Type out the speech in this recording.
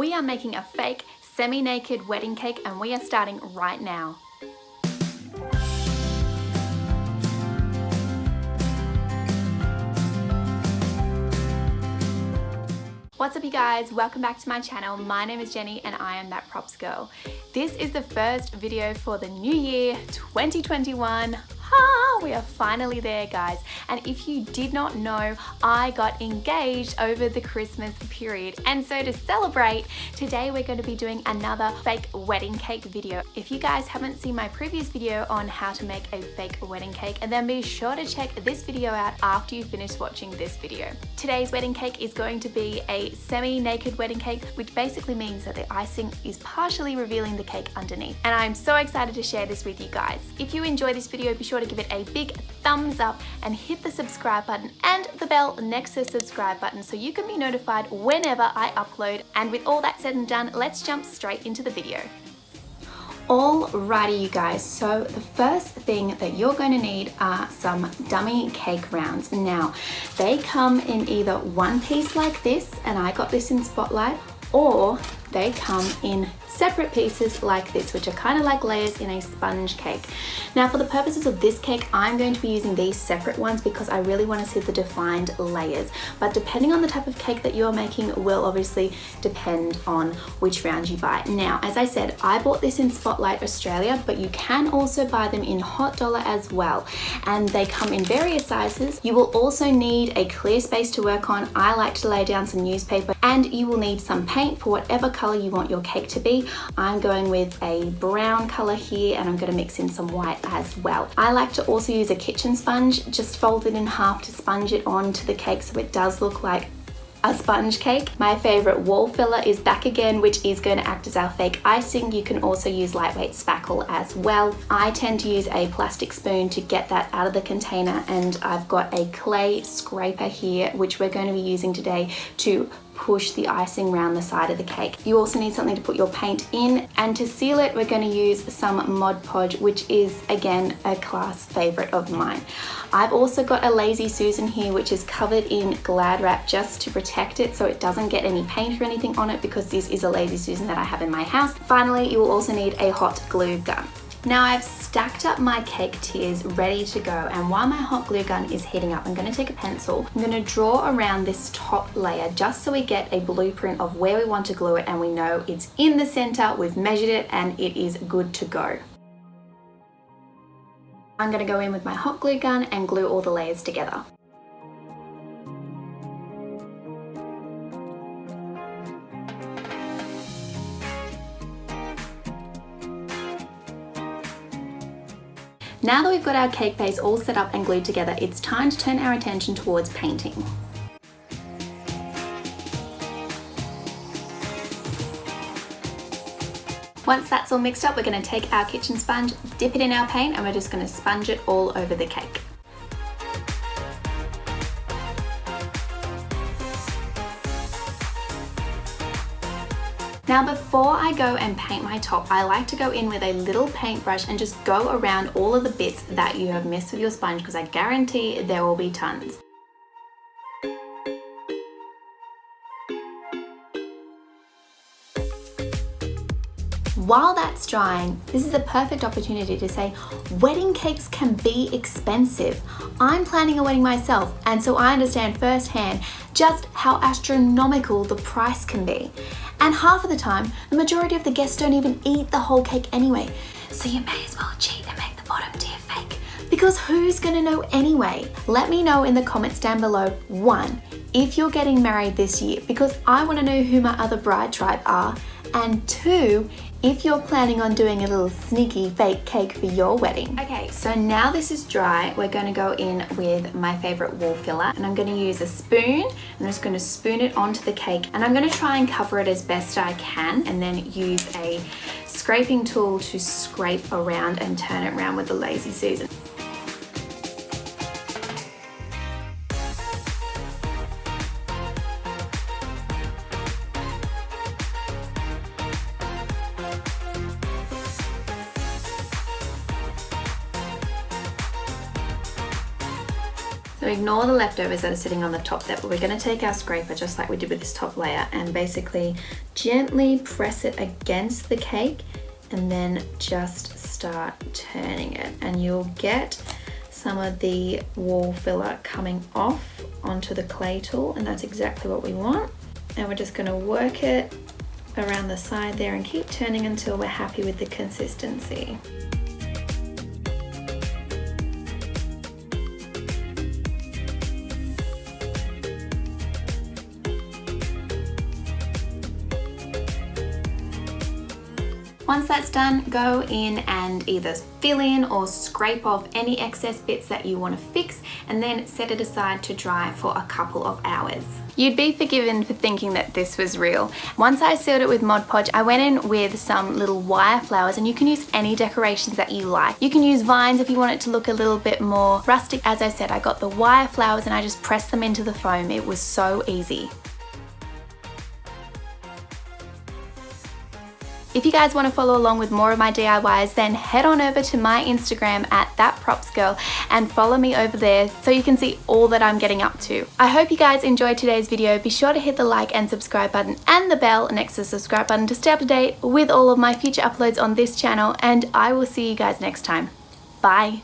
We are making a fake semi-naked wedding cake and we are starting right now. What's up you guys, welcome back to my channel. My name is Jenny and I am that props girl. This is the first video for the new year 2021. We are finally there guys, and if you did not know, I got engaged over the Christmas period, and so to celebrate, today we're going to be doing another fake wedding cake video. If you guys haven't seen my previous video on how to make a fake wedding cake, and then be sure to check this video out after you finish watching this video. Today's wedding cake is going to be a semi-naked wedding cake, which basically means that the icing is partially revealing the cake underneath, and I'm so excited to share this with you guys. If you enjoy this video, be sure to give it a big thumbs up and hit the subscribe button and the bell next to the subscribe button so you can be notified whenever I upload. And with all that said and done, let's jump straight into the video. Alrighty you guys, so the first thing that you're going to need are some dummy cake rounds. Now they come in either one piece like this, and I got this in Spotlight, or they come in separate pieces like this, which are kind of like layers in a sponge cake. Now for the purposes of this cake, I'm going to be using these separate ones because I really want to see the defined layers, but depending on the type of cake that you're making will obviously depend on which round you buy. Now as I said, I bought this in Spotlight Australia, but you can also buy them in Hot Dollar as well, and they come in various sizes. You will also need a clear space to work on. I like to lay down some newspaper, and you will need some paint for whatever color you want your cake to be. I'm going with a brown color here, and I'm going to mix in some white as well. I like to also use a kitchen sponge, just fold it in half to sponge it onto the cake so it does look like a sponge cake. My favorite wall filler is back again, which is going to act as our fake icing. You can also use lightweight spackle as well. I tend to use a plastic spoon to get that out of the container, and I've got a clay scraper here which we're going to be using today to push the icing around the side of the cake. You also need something to put your paint in, and to seal it we're going to use some Mod Podge, which is again a class favorite of mine. I've also got a Lazy Susan here which is covered in Glad wrap just to protect it so it doesn't get any paint or anything on it, because this is a Lazy Susan that I have in my house. Finally, you will also need a hot glue gun. Now I've stacked up my cake tiers ready to go, and while my hot glue gun is heating up, I'm going to take a pencil. I'm going to draw around this top layer just so we get a blueprint of where we want to glue it, and we know it's in the center, we've measured it, and it is good to go. I'm going to go in with my hot glue gun and glue all the layers together. Now that we've got our cake base all set up and glued together, it's time to turn our attention towards painting. Once that's all mixed up, we're going to take our kitchen sponge, dip it in our paint, and we're just going to sponge it all over the cake. Now before I go and paint my top, I like to go in with a little paintbrush and just go around all of the bits that you have missed with your sponge, because I guarantee there will be tons. While that's drying, this is a perfect opportunity to say wedding cakes can be expensive. I'm planning a wedding myself, and so I understand firsthand just how astronomical the price can be. And half of the time, the majority of the guests don't even eat the whole cake anyway. So you may as well cheat and make the bottom tier fake, because who's gonna know anyway? Let me know in the comments down below, 1, if you're getting married this year, because I wanna know who my other bride tribe are, and 2, if you're planning on doing a little sneaky fake cake for your wedding. Okay, so now this is dry, we're going to go in with my favorite wall filler, and I'm going to use a spoon. I'm just going to spoon it onto the cake, and I'm going to try and cover it as best I can, and then use a scraping tool to scrape around and turn it around with the Lazy Susan. So ignore the leftovers that are sitting on the top there, but we're going to take our scraper just like we did with this top layer and basically gently press it against the cake and then just start turning it, and you'll get some of the wall filler coming off onto the clay tool, and that's exactly what we want. And we're just going to work it around the side there and keep turning until we're happy with the consistency. Once that's done, go in and either fill in or scrape off any excess bits that you want to fix, and then set it aside to dry for a couple of hours. You'd be forgiven for thinking that this was real. Once I sealed it with Mod Podge, I went in with some little wire flowers, and you can use any decorations that you like. You can use vines if you want it to look a little bit more rustic. As I said, I got the wire flowers and I just pressed them into the foam. It was so easy. If you guys want to follow along with more of my DIYs, then head on over to my Instagram at thatpropsgirl and follow me over there so you can see all that I'm getting up to. I hope you guys enjoyed today's video. Be sure to hit the like and subscribe button and the bell next to the subscribe button to stay up to date with all of my future uploads on this channel, and I will see you guys next time. Bye.